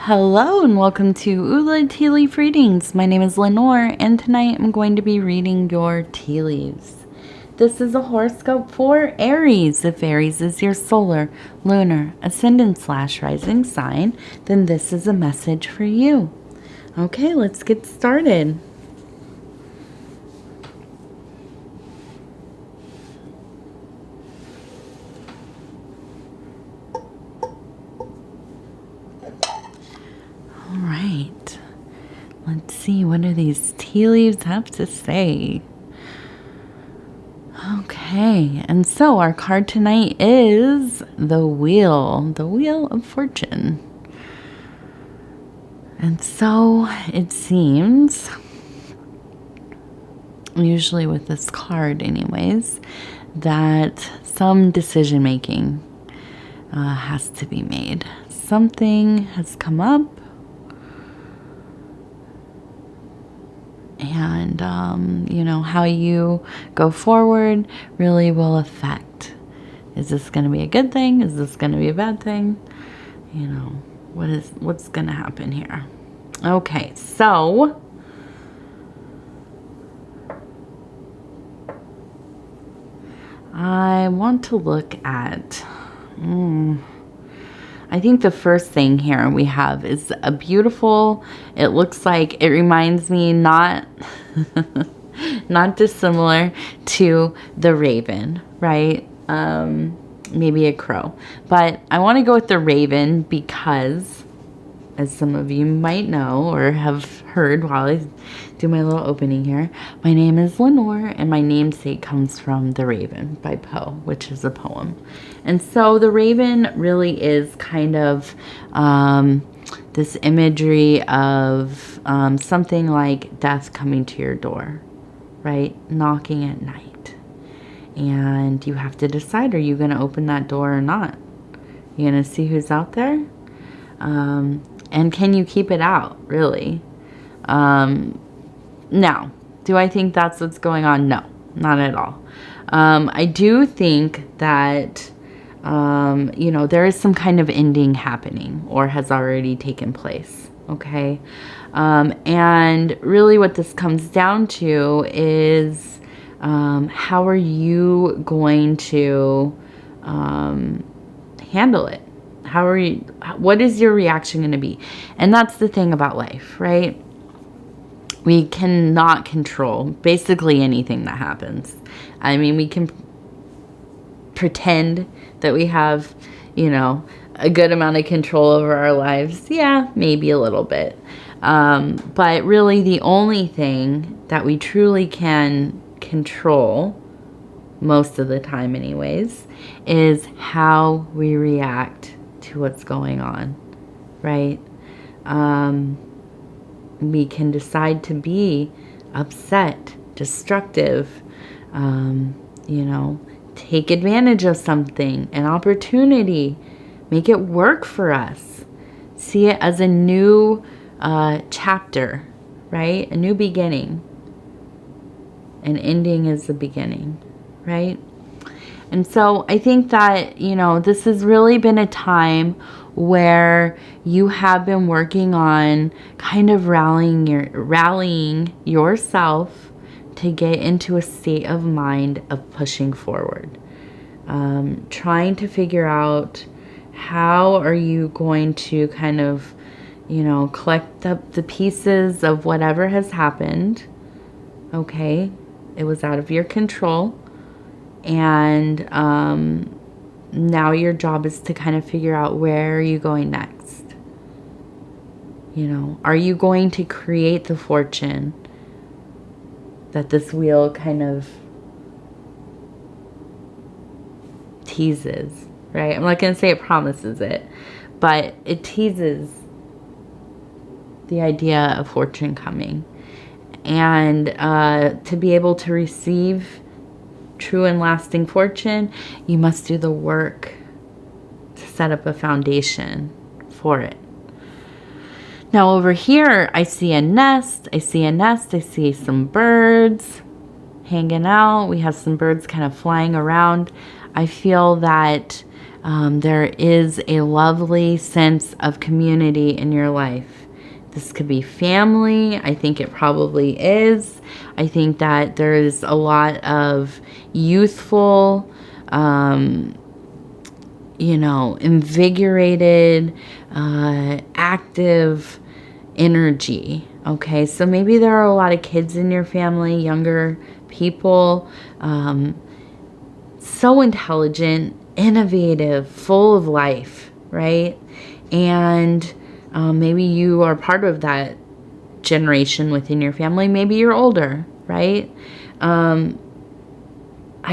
Hello and welcome to Ula Tea Leaf Readings. My name is Lenor and tonight I'm going to be reading your tea leaves. This is a horoscope for Aries. If Aries is your solar, lunar, ascendant/rising sign, then this is a message for you. Okay, let's get started. All right, let's see, what do these tea leaves have to say? Okay, and so our card tonight is the Wheel of Fortune. And so it seems, usually with this card anyways, that some decision making has to be made. Something has come up. And, how you go forward really will affect. Is this going to be a good thing? Is this going to be a bad thing? What's going to happen here? Okay, so I want to look at, I think the first thing here we have is a beautiful, it looks like, it reminds me not dissimilar to the raven, right? Maybe a crow. But I want to go with the raven because, as some of you might know or have heard while I do my little opening here, my name is Lenor and my namesake comes from The Raven by Poe, which is a poem. And so the raven really is kind of this imagery of something like death coming to your door, right? Knocking at night. And you have to decide, are you going to open that door or not? You're going to see who's out there? And can you keep it out, really? Now, do I think that's what's going on? No, not at all. I do think that, there is some kind of ending happening or has already taken place, okay? And really what this comes down to is how are you going to handle it? What is your reaction going to be? And that's the thing about life, right? We cannot control basically anything that happens. I mean, we can pretend that we have, a good amount of control over our lives. Yeah, maybe a little bit. But really the only thing that we truly can control, most of the time anyways, is how we react to what's going on, right? We can decide to be upset, destructive, take advantage of something, an opportunity, make it work for us, see it as a new chapter, right? A new beginning. An ending is the beginning, right? And so I think that, this has really been a time where you have been working on kind of rallying yourself to get into a state of mind of pushing forward. Trying to figure out how are you going to kind of, collect up the pieces of whatever has happened. Okay, it was out of your control. And now your job is to kind of figure out, where are you going next? Are you going to create the fortune that this wheel kind of teases, right? I'm not going to say it promises it, but it teases the idea of fortune coming. And to be able to receive true and lasting fortune, you must do the work to set up a foundation for it. Now over here, I see a nest. I see some birds hanging out. We have some birds kind of flying around. I feel that There is a lovely sense of community in your life. This could be family. I think it probably is. I think that there's a lot of youthful, invigorated, active energy. Okay, so maybe there are a lot of kids in your family, younger people, so intelligent, innovative, full of life, right? And maybe you are part of that generation within your family. Maybe you're older, right? I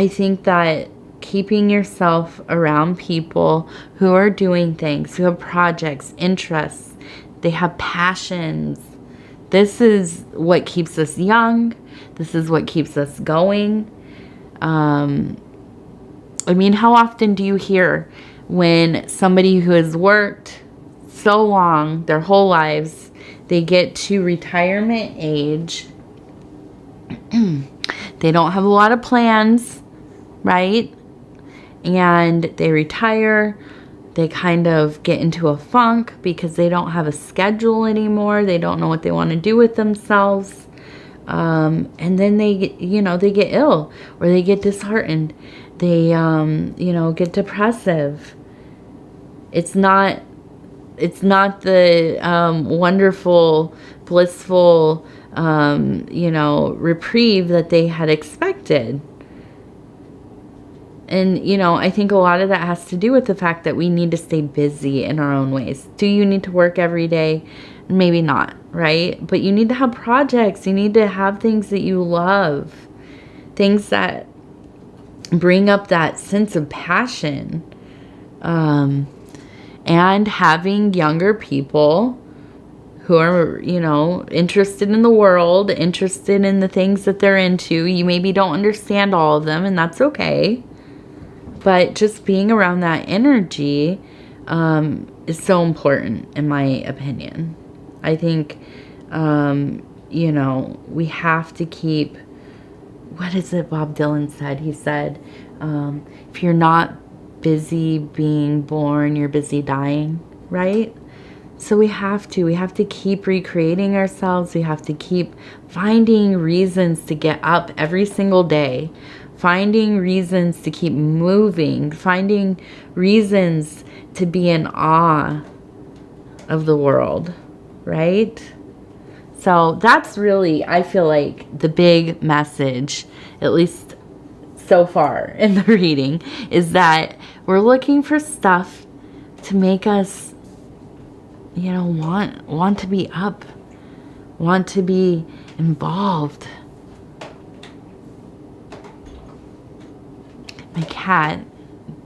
think that keeping yourself around people who are doing things, who have projects, interests, they have passions. This is what keeps us young. This is what keeps us going. How often do you hear when somebody who has worked so long, their whole lives, they get to retirement age, they don't have a lot of plans, right? And they retire, they kind of get into a funk because they don't have a schedule anymore. They don't know what they want to do with themselves. And then they get ill, or they get disheartened. They, get depressive. It's not the wonderful, blissful, reprieve that they had expected. And, I think a lot of that has to do with the fact that we need to stay busy in our own ways. Do you need to work every day? Maybe not, right? But you need to have projects. You need to have things that you love. Things that bring up that sense of passion. And having younger people who are, interested in the world, interested in the things that they're into. You maybe don't understand all of them, and that's okay. But just being around that energy is so important, in my opinion. I think, we have to keep, what is it Bob Dylan said? He said, if you're not busy being born, you're busy dying, right? So we have to keep recreating ourselves. We have to keep finding reasons to get up every single day, finding reasons to keep moving, finding reasons to be in awe of the world, right? So that's really, I feel like, the big message, at least so far in the reading, is that we're looking for stuff to make us, want to be up, want to be involved. My cat,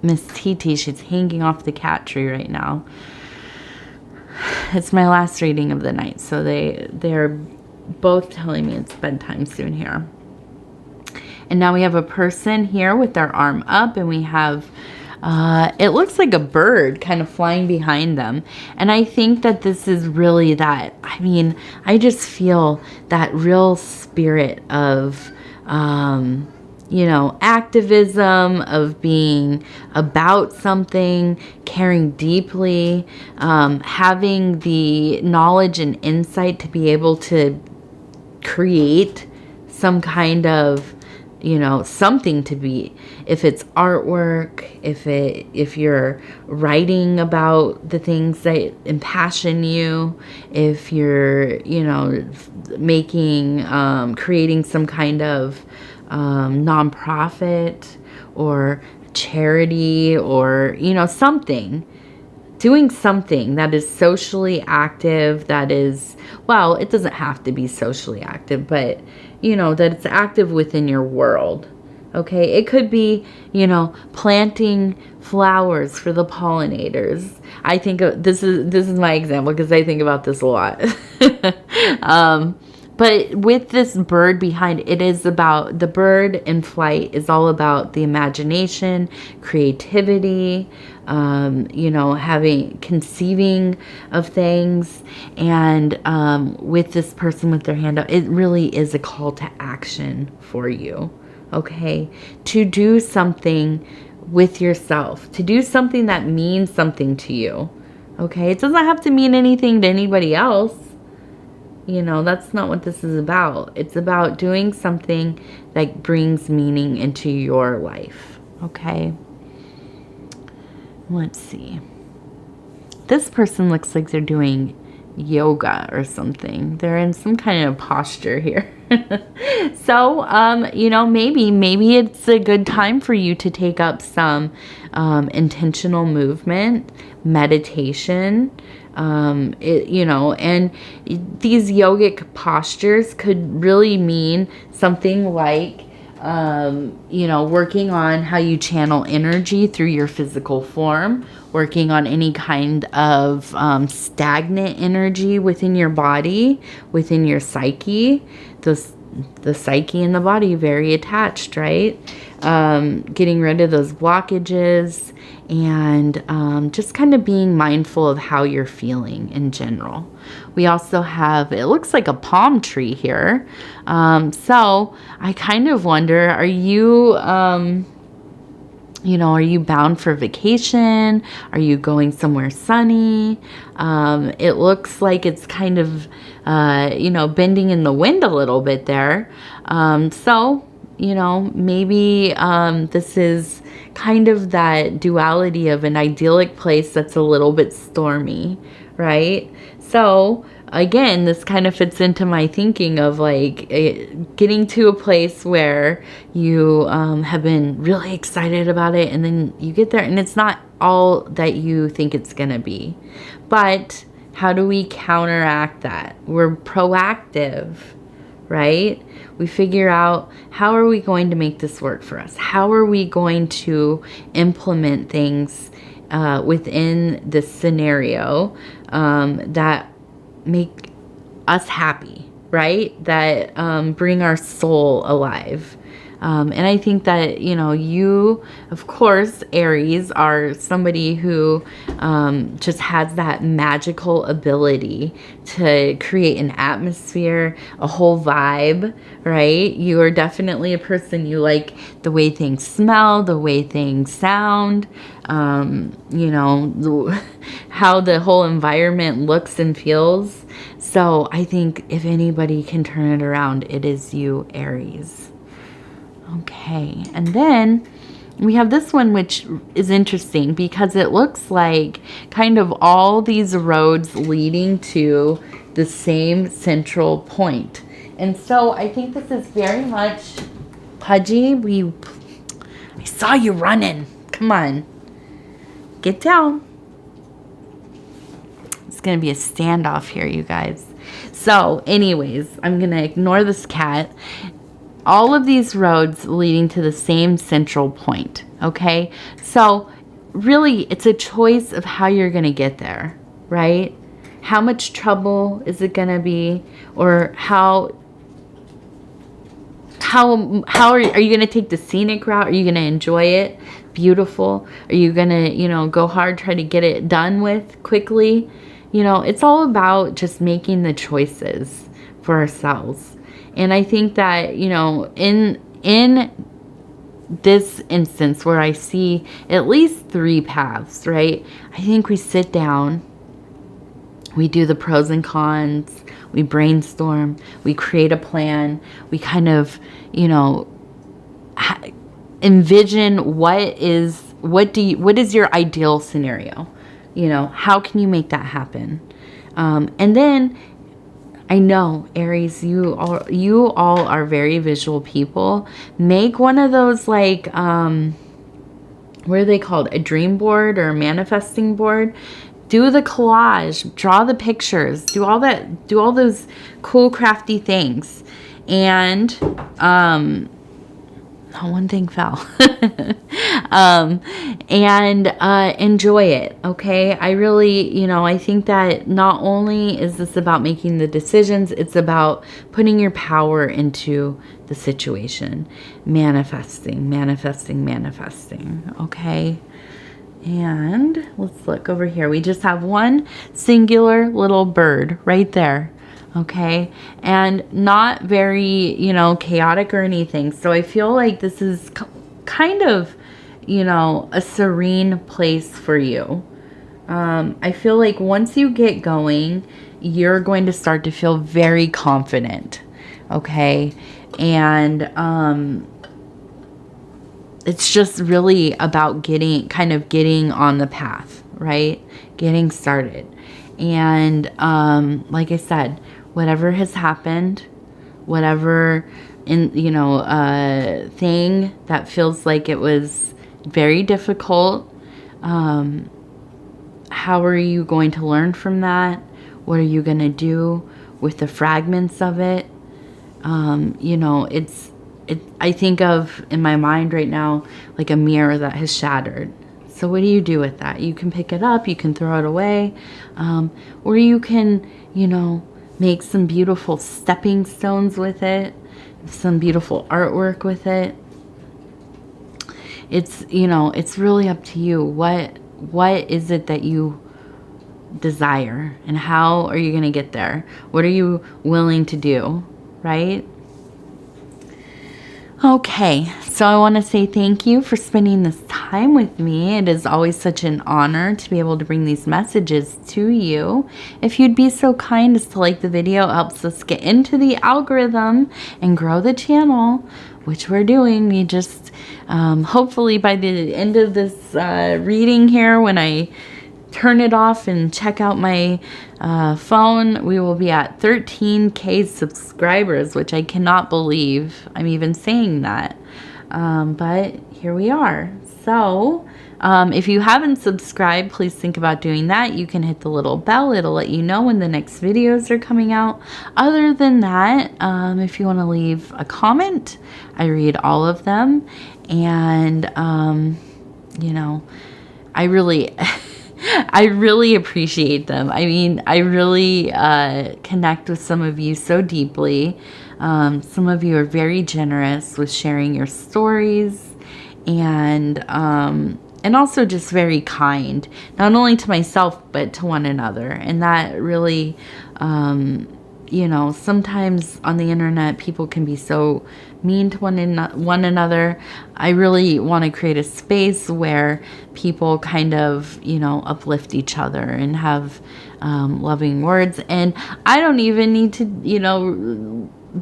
Miss TT, she's hanging off the cat tree right now. It's my last reading of the night, so they're both telling me it's bedtime soon here. And now we have a person here with their arm up, and we have, it looks like a bird kind of flying behind them. And I think that this is really that, I just feel that real spirit of, activism, of being about something, caring deeply, having the knowledge and insight to be able to create some kind of, something to be, if it's artwork, if you're writing about the things that impassion you, if you're, creating some kind of nonprofit or charity, or, something, doing something that is socially active, that is, well, it doesn't have to be socially active, but, that it's active within your world. Okay, it could be, planting flowers for the pollinators. I think this is my example because I think about this a lot. But with this bird behind, it is about, the bird in flight is all about the imagination, creativity, conceiving of things. And with this person with their hand out, it really is a call to action for you, okay? To do something with yourself, to do something that means something to you. Okay? It doesn't have to mean anything to anybody else. You know, that's not what this is about. It's about doing something that brings meaning into your life. Okay? Let's see. This person looks like they're doing yoga or something. They're in some kind of posture here. So, you know, maybe it's a good time for you to take up some intentional movement, meditation, you know, and these yogic postures could really mean something like, you know, working on how you channel energy through your physical form, working on any kind of stagnant energy within your body, within your psyche. The psyche and the body very attached, right? Getting rid of those blockages and just kind of being mindful of how you're feeling in general. We also have, it looks like a palm tree here. So I kind of wonder, are you, you know, are you bound for vacation? Are you going somewhere sunny? It looks like it's kind of, you know, bending in the wind a little bit there. So, you know, maybe this is kind of that duality of an idyllic place that's a little bit stormy, right? So again, this kind of fits into my thinking of like getting to a place where you have been really excited about it, and then you get there and it's not all that you think it's gonna be. But how do we counteract that? We're proactive, right? We figure out, how are we going to make this work for us? How are we going to implement things within this scenario that make us happy, right? That bring our soul alive. And I think that, you know, you, of course, Aries, are somebody who just has that magical ability to create an atmosphere, a whole vibe, right? You are definitely a person, you like the way things smell, the way things sound, you know, how the whole environment looks and feels. So I think if anybody can turn it around, it is you, Aries. Okay, and then we have this one, which is interesting because it looks like kind of all these roads leading to the same central point. And so I think this is very much, Pudgy, I saw you running. Come on, get down. It's going to be a standoff here, you guys. So anyways, I'm going to ignore this cat. All of these roads leading to the same central point, okay? So really, it's a choice of how you're going to get there, right? How much trouble is it going to be? Or how are you going to take the scenic route? Are you going to enjoy it? Beautiful? Are you going to, you know, go hard, try to get it done with quickly? You know, it's all about just making the choices for ourselves. And I think that, you know, in this instance where I see at least 3 paths, right? I think we sit down, we do the pros and cons, we brainstorm, we create a plan, we kind of, you know, envision what is your ideal scenario? You know, how can you make that happen? And then I know, Aries, you all are very visual people. Make one of those, like, what are they called? A dream board or a manifesting board. Do the collage, draw the pictures, do all that, do all those cool, crafty things. And, one thing fell. Enjoy it, okay? I really, you know, I think that not only is this about making the decisions, it's about putting your power into the situation. Manifesting, manifesting, manifesting, okay? And let's look over here. We just have one singular little bird right there. Okay, and not very, you know, chaotic or anything. So I feel like this is kind of you know, a serene place for you. I feel like once you get going, you're going to start to feel very confident. Okay. And it's just really about getting on the path, right? Getting started. And like I said, whatever has happened, whatever thing that feels like it was very difficult, how are you going to learn from that? What are you going to do with the fragments of it? I think of, in my mind right now, like a mirror that has shattered. So what do you do with that? You can pick it up, you can throw it away, or you can, make some beautiful stepping stones with it, some beautiful artwork with it. It's, it's really up to you. What is it that you desire, and how are you going to get there? What are you willing to do, right? Okay, so I want to say thank you for spending this time with me. It is always such an honor to be able to bring these messages to you. If you'd be so kind as to like the video, it helps us get into the algorithm and grow the channel, which we're doing. We just, hopefully by the end of this reading here, when I turn it off and check out my phone, we will be at 13K subscribers, which I cannot believe I'm even saying that. But here we are. So if you haven't subscribed, please think about doing that. You can hit the little bell. It'll let you know when the next videos are coming out. Other than that, if you want to leave a comment, I read all of them. And, I really... I really appreciate them. I mean, I really connect with some of you so deeply. Some of you are very generous with sharing your stories, and also just very kind, not only to myself, but to one another. And that really, sometimes on the internet, people can be so mean to one another. I really want to create a space where people kind of, uplift each other and have loving words. And I don't even need to,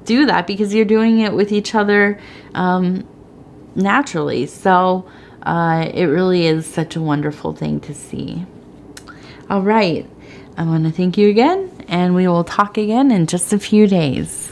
do that, because you're doing it with each other naturally. So it really is such a wonderful thing to see. All right. I want to thank you again, and we will talk again in just a few days.